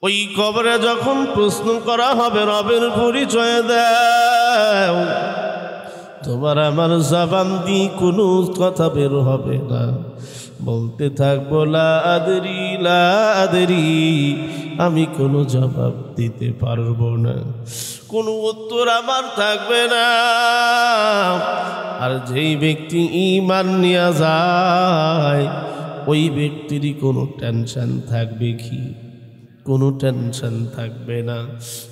ওই কবরে যখন প্রশ্ন করা হবে রবের পরিচয় দাও, তোমার আমার জবান দিয়ে কোনো কথা বের হবে না, বলতে থাকবো লা আদরি লা আদরি, আমি কোনো জবাব দিতে পারবো না, কোনো উত্তর আমার থাকবে না। আর যেই ব্যক্তি ঈমান নিয়ে যায় ওই ব্যক্তিরই কোনো টেনশন থাকবে কি? কোনো টেনশন থাকবে না।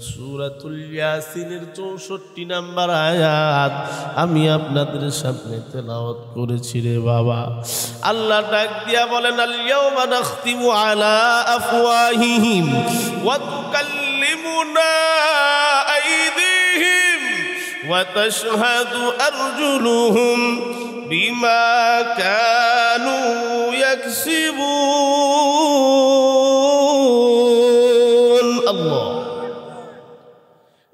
সূরাতুল ইয়াসিনের 64 নম্বর আয়াত আমি আপনাদের সামনে তেলাওয়াত করেছি রে বাবা। আল্লাহ ডাক দিয়া বলেন, আল ইয়াওমা নাখতিমু আলা আফওয়াহিহিম ওয়া তুকাল্লিমুনা আইদিহিম ওয়া তাশহাদু আরজুলুহুম বিমা কানু ইয়াকসিবুন। আল্লাহ,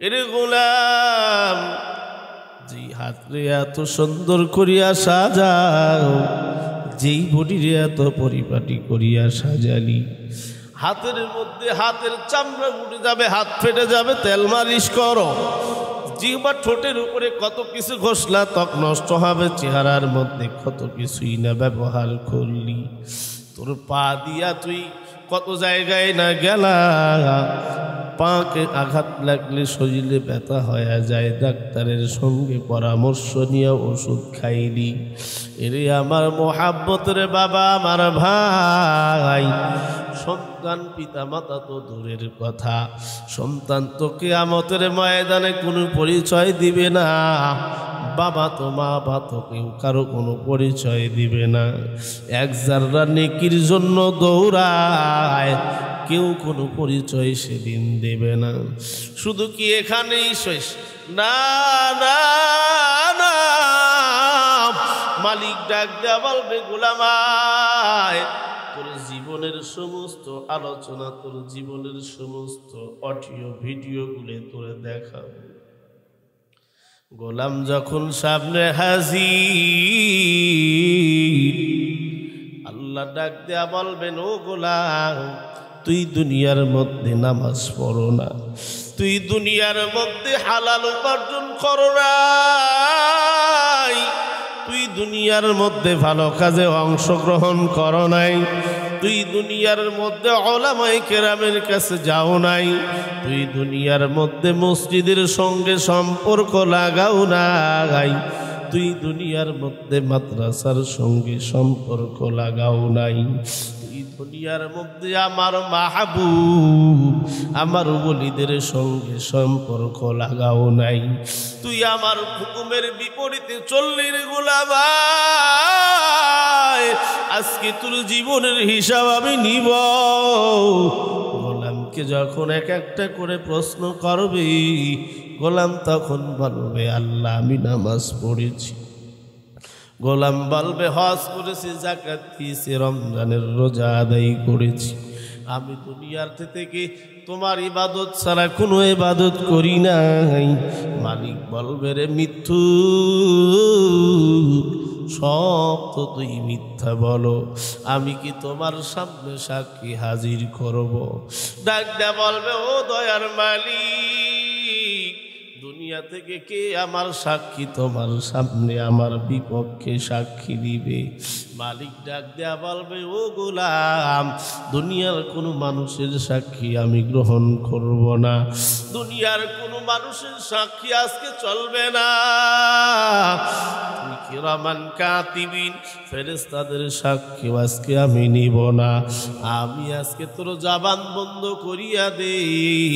এরে গোলাম, যেই হাতরে এত সুন্দর করিয়া সাজাও, যেই বডিরে এত পরিপাটি করিয়া সাজালি, হাতের মধ্যে হাতের চামড়া উঠে যাবে, হাত ফেটে যাবে, তেল মালিশ করো। জিহ্বা ঠোঁটের উপরে কত কিছু ঘষলা, ত্বক নষ্ট হবে, চেহারার মধ্যে কত কিছুই না ব্যবহার করলি, তোর পা দিয়া তুই কত জায়গায় না গেলা, পাকে আঘাত লাগলে শরীরে ব্যথা হয়ে যায়, ডাক্তারের সঙ্গে পরামর্শ নিয়ে ওষুধ খাইলি। এরে আমার মোহাব্বতের বাবা, আমার ভাই, সন্তান পিতা মাতা তো দূরের কথা, সন্তান তো কিয়ামতের ময়দানে কোনো পরিচয় দিবে না, বাবা তো মা বা তো কেউ কারো কোনো পরিচয় দিবে না। এক জাররা নেকির জন্য দৌড়ায়, কেউ কোনো পরিচয় সেদিন দেবে না। শুধু কি এখানেই শেষ? না না না, মালিক ডাক দেয়া বলবে, গোলামায় তোর জীবনের সমস্ত আলোচনা, তোর জীবনের সমস্ত অডিও ভিডিওগুলো তোরে দেখাবো। গোলাম যখন সামনে হাজির, আল্লাহ ডাক দেয়া বলবেন, ও গোলাম, তুই দুনিয়ার মধ্যে নামাজ পড়ো না, তুই দুনিয়ার মধ্যে হালাল উপার্জন করো নাই, তুই দুনিয়ার মধ্যে ভালো কাজে অংশগ্রহণ করো নাই, তুই দুনিয়ার মধ্যে উলামায়ে কেরামের কাছে যাও নাই, তুই দুনিয়ার মধ্যে মসজিদের সঙ্গে সম্পর্ক লাগাও নাই, তুই দুনিয়ার মধ্যে মাদ্রাসার সঙ্গে সম্পর্ক লাগাও নাই, তুই দুনিয়ার মধ্যে আমার মাহবুব আমার ওলিদের সঙ্গে সম্পর্ক লাগাও নাই, তুই আমার হুকুমের বিপরীতে চললি রে গোলাম। আজকে তোর জীবনের হিসাব আমি নিব। গোলামকে যখন এক একটা করে প্রশ্ন করবে, গোলাম তখন বলবে, আল্লাহ আমি নামাজ পড়েছি। গোলাম বলবে, হজ করেছি, যাকাত দিয়েছি, রমজানের রোজা আদায় করেছি, আমি দুনিয়ার থেকে তোমার ইবাদত ছাড়া কোনো ইবাদত করি নাই। মালিক বলবে, রে মিথ্যু, সব তো তুই মিথ্যা বলো, আমি কি তোমার সামনে সাক্ষী হাজির করব? ডাক দেয়া বলবে, ও দয়ার মালিক, দুনিয়া থেকে কে আমার সাক্ষী তোমার সামনে আমার বিপক্ষে সাক্ষী দিবে? মালিক ডাক দেয়া বলবে, ও গোলাম, দুনিয়ার কোনো মানুষের সাক্ষী আমি গ্রহণ করব না, দুনিয়ার কোনো মানুষের সাক্ষী আজকে চলবে না, তুমি কিরামান কাতিবিন ফেরেশতাদের সাক্ষী আজকে আমি নিব না, আমি আজকে তোর জবান বন্ধ করিয়া দেই,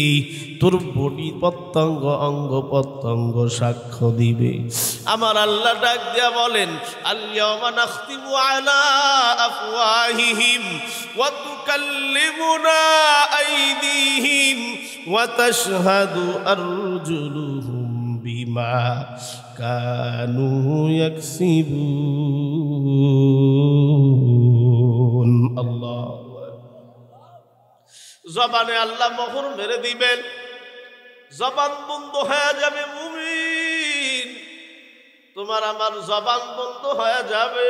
তোর বডি প্রত্যঙ্গ অঙ্গ প্রত্যঙ্গ সাক্ষ্য দিবে। আমার আল্লাহ ডাক দিয়া বলেন, আল-ইয়াওমা নাখতিমু আলা আফওয়াহিহিম ওয়া তুকাল্লিমুনা আইদিহিম ওয়া তাশহাদু আরজুলুহুম বিমা কানু ইয়াকসিবুন। আল্লাহ, জবানে আল্লাহ মোহর মেরে দিবেন, জবান বন্ধ হয়ে যাবে। মুমিন, তোমার আমার জবান বন্ধ হয়ে যাবে।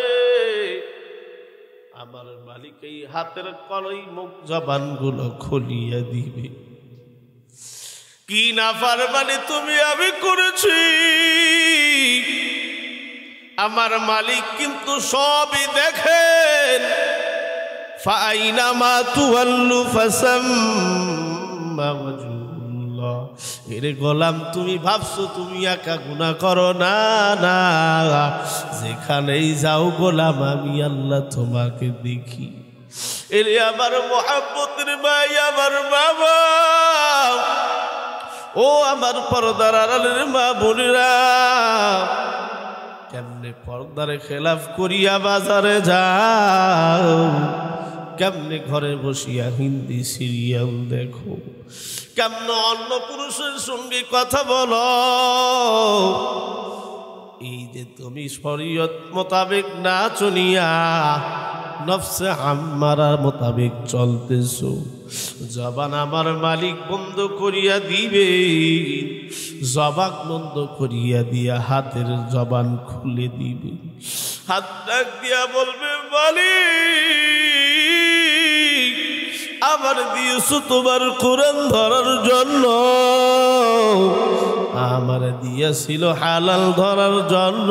আমার মালিক এই হাতের কলই মুখ জবানগুলো খুলিয়ে দিবে। কি নাফরমানি তুমি আমি করেছি, আমার মালিক কিন্তু সবই দেখেন। ফাইনামা তুওয়াল্লু ফাসাম্মা ওয়াজহুল্লাহ। এরে গোলাম, তুমি ভাবছো তুমি একা গুনাহ করো? না না, যেখানেই যাও গোলাম আমি আল্লাহ তোমাকে দেখি। এরে আমার মুহাব্বতের ভাই, আমার বাবা, ও আমার পর্দার আড়ালের মা বোনেরা, কেমনে পর্দারে খেলাফ করিয়া বাজারে যাও, কেমনে ঘরে বসিয়া হিন্দি সিরিয়াল দেখো, কেমনে অন্য পুরুষের সঙ্গে কথা বলো। এই যে তুমি শরীয়ত মোতাবেক না চলিয়া নফসে আম্মারার মোতাবেক চলতেছো, জবান আমার মালিক বন্ধ করিয়া দিবে। জবান বন্ধ করিয়া দিয়া হাতের জবান খুলে দিবে। হাত ডাক দিয়া বলবে, মালিক আমার দিয়েছো তোমার কোরআন ধরার জন্য, আমার দিয়েছিল হালাল ধরার জন্য,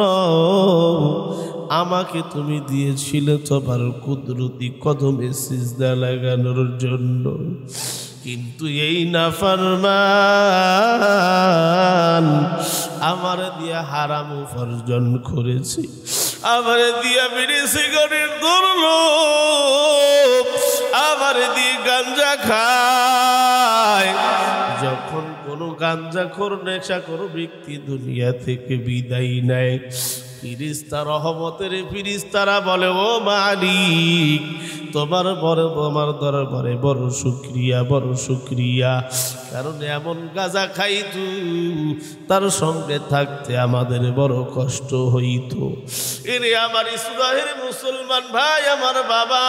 আমাকে তুমি দিয়েছিলে তোমার কুদরতি কদমে সিজদা লাগানোর জন্য। কিন্তু এই নাফরমান আমার দিয়া হারাম উপার্জন করেছে, আমার দিয়া বিড়ি সিগারেট ধরলো, আমার দিয়ে গাঞ্জা খায়। যখন কোনো গাঞ্জাখোর নেশাখোর ব্যক্তি দুনিয়া থেকে বিদায় নেয়, ফিরিস্তা রহমতের ফিরিস্তারা বলে, ও মালিক তোমার দরবারে বড় শুকরিয়া, বড় শুকরিয়া, কারণ এমন গাঁজা খাইতু তার সঙ্গে থাকতে আমাদের বড় কষ্ট হইত। এরে আমার ইসরায়েলের মুসলমান ভাই, আমার বাবা,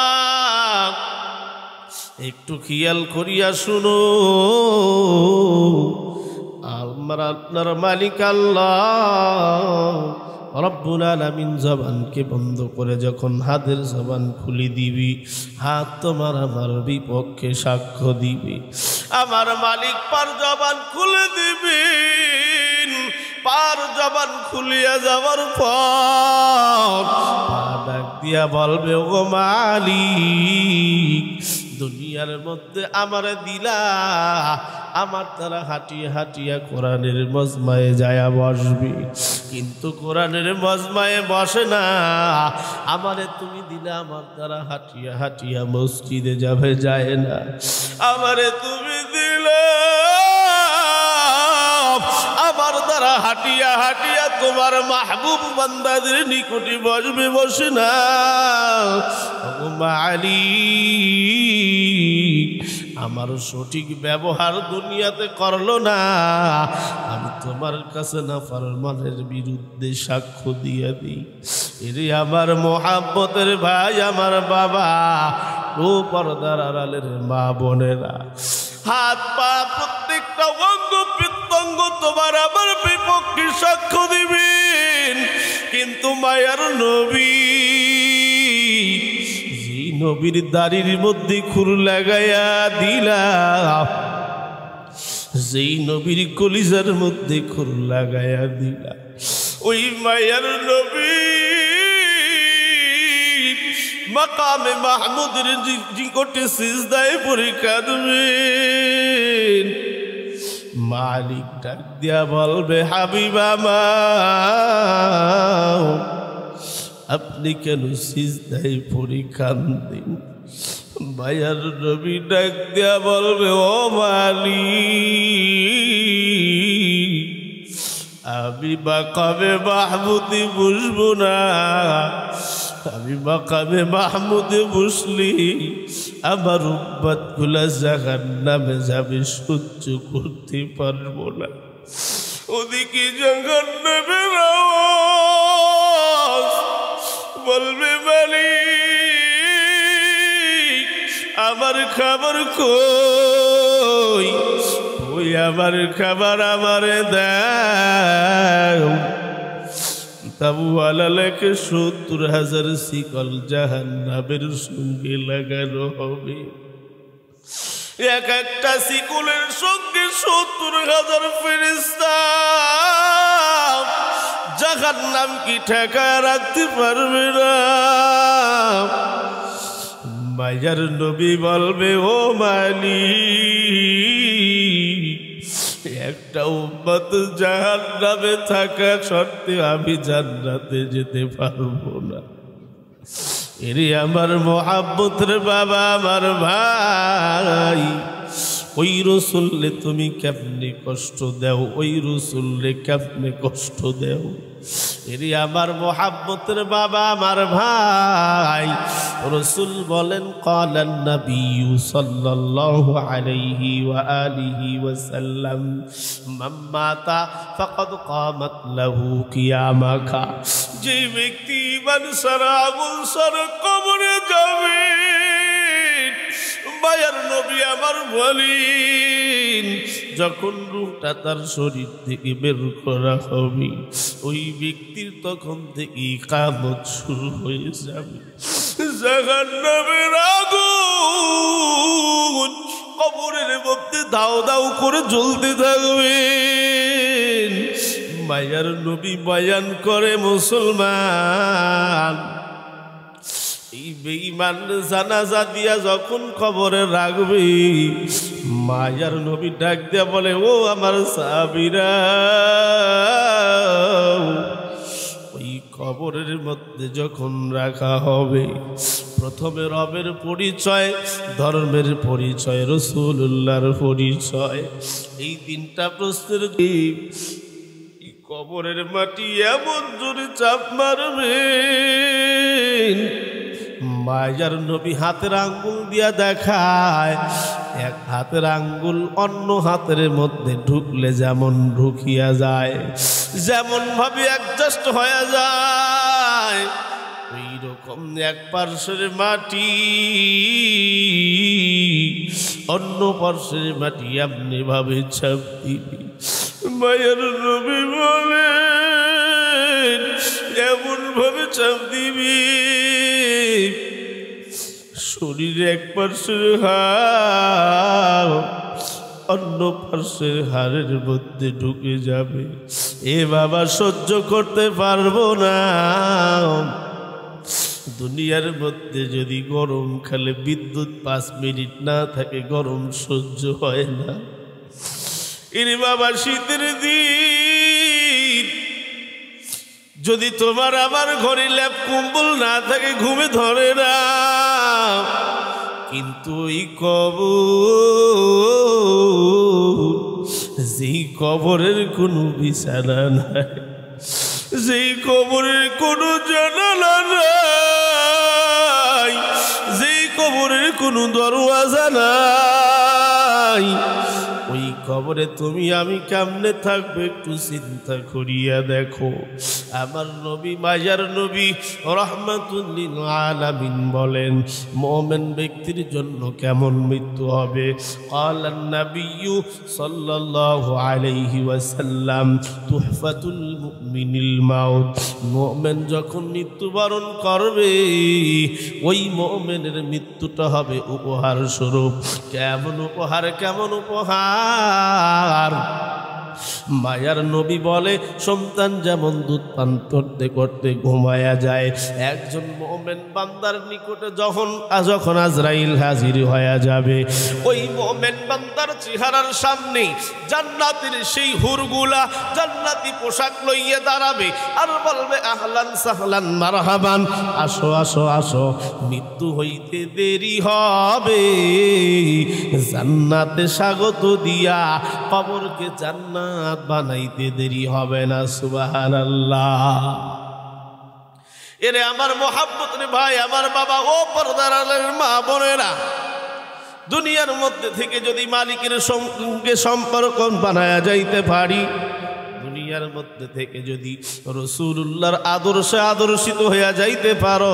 একটু খেয়াল করিয়া শুনো, আমার আপনার মালিক আল্লাহ রব্বুল আলামিন জবানকে বন্ধ করে যখন হাতের জবান খুলে দিবি, হাত তোমার আমার বিপক্ষে সাক্ষ্য দিবি। আমার মালিক পার জবান খুলে দিবেন। পার জবান খুলিয়া যাওয়ার পর পা ডাক দিয়া বলবে, ও মালিক দুনিয়ার মধ্যে আমার দিলা, আমার দ্বারা হাঁটিয়া হাঁটিয়া কোরআনের মজমায়ে যায়া বসবি, কিন্তু কোরআনের মজমায়ে বসে না। আমারে তুমি দিলা, আমার দ্বারা হাঁটিয়া হাঁটিয়া মসজিদে যাবে, যায় না। আমারে তুমি দিলা, আমার দ্বারা হাঁটিয়া হাঁটিয়া তোমার মাহবুব বান্দাদের নিকটে বসবে, বসে না। মালিক আমার সঠিক ব্যবহার দুনিয়াতে করলো না, আমি তোমার কাছে নাফরমানের বিরুদ্ধে সাক্ষ্য দিয়ে দিই। এরে আমার মোহাব্বতের ভাই, আমার বাবা, ও পর্দার আড়ালের মা বোনেরা, হাত পা প্রত্যেকটা অঙ্গ প্রত্যঙ্গ তোমার আমার বিপক্ষে সাক্ষ্য দিবেন। কিন্তু মায়ার নবী, যে নবীর দাড়ির মধ্যে খুর লাগাইয়া দিলা, যেই নবীর কলিজার মধ্যে খুর লাগাইয়া দিলা, ওই মায়ার নবী মাকামে মাহমুদের নিকটে সিজদায় পড়ে কাঁদবেন। মালিক ডাক দিয়া বলবে, হাবিব আমার আপনি কেন সিজদায় পড়ে কাঁদেন? মায়ার নবী ডাক দিয়া বলবে, ও মালিক আমি মাকামে মাহমুদে বসবো না, আমি মাকামে মাহমুদে বসলি আমার উম্মত গুলা জাহান্নামে যাবে, সহ্য করতে পারবো না। ওদিকে জাহান্নামের আওয়াজ বলবে, মালিক আমার খাবার কই, ওই আমার খাবার আমারে দাও। তাবুওয়ালা লেখে ৭০,০০০ শিকল জাহান্নামের সঙ্গে লাগানো হবে। এক একটা শিকলের সঙ্গে ৭০,০০০ ফেরেশতা। জাহান্নাম কি ঠেকায় রাখতে পারবে না। মায়ার নবী বলবে, ও মালিক, একটা উম্মত জাহান্নামে থাকা সত্ত্বে আমি জান্নাতে যেতে পারবো না। এরে আমার মোহাব্বতের বাবা, আমার ভাই, ওই রসুলরে তুমি কেমনে কষ্ট দাও, ওই রসুলরে কেমনে কষ্ট দাও। এরে আমার মোহাব্বতের বাবা, আমার ভাই, রসুল বলেন, ক্বালান নবিয়্যু সাল্লাল্লাহু আলাইহি ওয়া আলিহি ওয়াসাল্লাম, মান মাতা ফাকাদ কামাত লাহু কিয়ামাকা। যে ব্যক্তি ঈমান ছাড়া আমল ছাড়া কবরে যাবে, মায়ার নবী আমার বলেন, যখন রূহটা তার শরীর থেকে বের করা হবে, ওই ব্যক্তির তখন থেকে কিয়ামত শুরু হয়ে যাবে। জাহান্নামের আগুন কবরের মধ্যে দাও দাও করে জ্বলতে থাকবে। মায়ার নবী বয়ান করে, মুসলমান, এই বেঈমান জানাজা দিয়া যখন কবরে রাখবে, মায়ার নবী ডাক দিয়া বলে, ও আমার সাহাবীরা, ওই কবরের মধ্যে যখন রাখা হবে, প্রথমে রবের পরিচয়, ধর্মের পরিচয়, রাসূলুল্লাহর পরিচয়, এই তিনটা প্রশ্নের কবরের মাটি এমন জোরে চাপ মারবে, মায়ার নবী হাতের আঙ্গুল দিয়া দেখায়, এক হাতের আঙ্গুল অন্য হাতের মধ্যে ঢুকলে যেমন ঢুকিয়া যায়, যেমন ভাবে অ্যাডজাস্ট হয়ে যায়, ওই রকম এক পার্শ্বের মাটি অন্য পার্শ্বের মাটি এমনি ভাবে চাপ দিবি। মায়ের নবী বলেন, এমন ভাবে চাপ দিবি, শরীরে এক পার্শ্বের হাড় অন্য পার্শ্বের হাড়ের মধ্যে ঢুকে যাবে। এ বাবা, সহ্য করতে পারবো না। দুনিয়ার মধ্যে যদি গরম খালে বিদ্যুৎ 5 মিনিট না থাকে, গরম সহ্য হয় না। এরে বাবা, শীতের দিন যদি তোমার আমার ঘরে ল্যাপ কম্বল না থাকে, ঘুমে ধরে না। কিন্তু ওই কবর, যেই কবরের কোনো বিছানা নাই, যেই কবরের কোনো জানালা নাই, যেই কবরের কোনো দরওয়াজা নাই, ওই কবরে তুমি আমি কেমনে থাকবে একটু চিন্তা করিয়া দেখো। আমার নবী, মায়ার নবী রাহমাতুল লিল আলামিন বলেন, মুমিন ব্যক্তির জন্য কেমন মৃত্যু হবে। ক্বালান নবিয়্যু সাল্লাল্লাহু আলাইহি ওয়াসাল্লাম, তুহফাতুল মুমিনিল মাউত। মুমিন যখন মৃত্যুবরণ করবে, ওই মুমিনের মৃত্যুটা হবে উপহার স্বরূপ। কেমন উপহার, কেমন উপহার। মায়ার নবী বলে, সন্তান যেমন দুধ পান করতে করতে ঘুমায়া যায়, একজন মুমিন বান্দার নিকটে যখন আজরাইল হাজির হয়ে যাবে, ওই মুমিন বান্দার চেহারার সামনে জান্নাতের সেই হুরগুলা জান্নাতি পোশাক লইয়ে দাঁড়াবে আর বলবে, আহলান সাহলান মারহাবান, আসো আসো আসো, মৃত্যু হইতে দেরি হবে, জান্নাতে স্বাগত দিয়া কবরকে জান্নাত বানাইতে দেরি হবে না। সুবহানাল্লাহ। এরে আমার মোহাব্বতের ভাই, আমার বাবা, ও পর্দার আড়ালের মা বোনেরা, দুনিয়ার মধ্যে থেকে যদি মালিকের সঙ্গে সম্পর্ক বানায়া যাইতে পারি, দুনিয়ার মধ্যে থেকে যদি রাসূলুল্লাহর আদর্শে আদর্শিত হইয়া যাইতে পারো,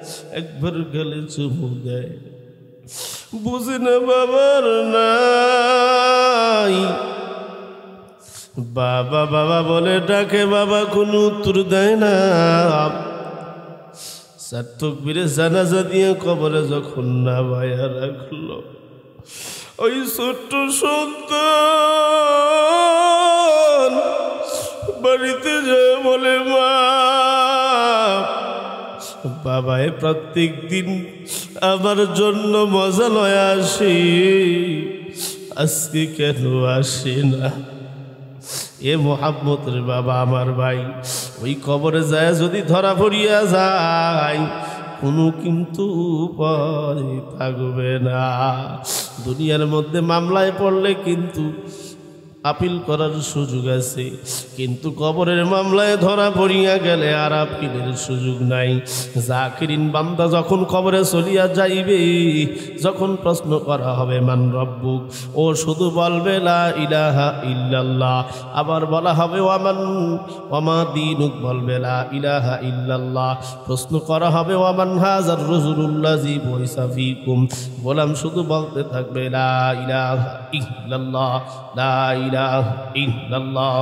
একবার গেলে চুমু দেয়। বুঝি না বাবার নাই, বাবা বাবা বলে ডাকে, বাবা কোনো উত্তর দেয় না। চার তাকবীরে জানাজা দিয়ে কবরে যখন নামায়া রাখলো, ওই ছোট্ট সন্তান বাড়িতে যায় বলে, মা বাবাই প্রত্যেক দিন আমার জন্য মজা লয় আসে, আজকে কেন আসে না? এ মোহাম্মদের বাবা আমার ভাই ওই কবরে যায় যদি ধরা পড়িয়া যায়, কোনো কিন্তু উপায় থাকবে না। দুনিয়ার মধ্যে মামলায় পড়লে কিন্তু আপিল করার সুযোগ আছে, কিন্তু কবরের মামলায় ধরা পড়িয়া গেলে আর আপিলের সুযোগ নাই। জাকিরিন বান্দা যখন কবরে চলিয়া যাইবে, যখন প্রশ্ন করা হবে মান রব্বুক, ও শুধু বলবে লা ইলাহা ইল্লাল্লাহ। আবার বলা হবে ওয়ামা দীনুক, বলবে লা ইলাহা ইল্লাল্লাহ। প্রশ্ন করা হবে ওয়ামান হাজার রাসূলুল্লাযী বুইসা ফীকুম, গোলাম শুধু বলতে থাকবে লা ইলাহা ইল্লাল্লাহ, লা ইলাহা ইল্লাল্লাহ।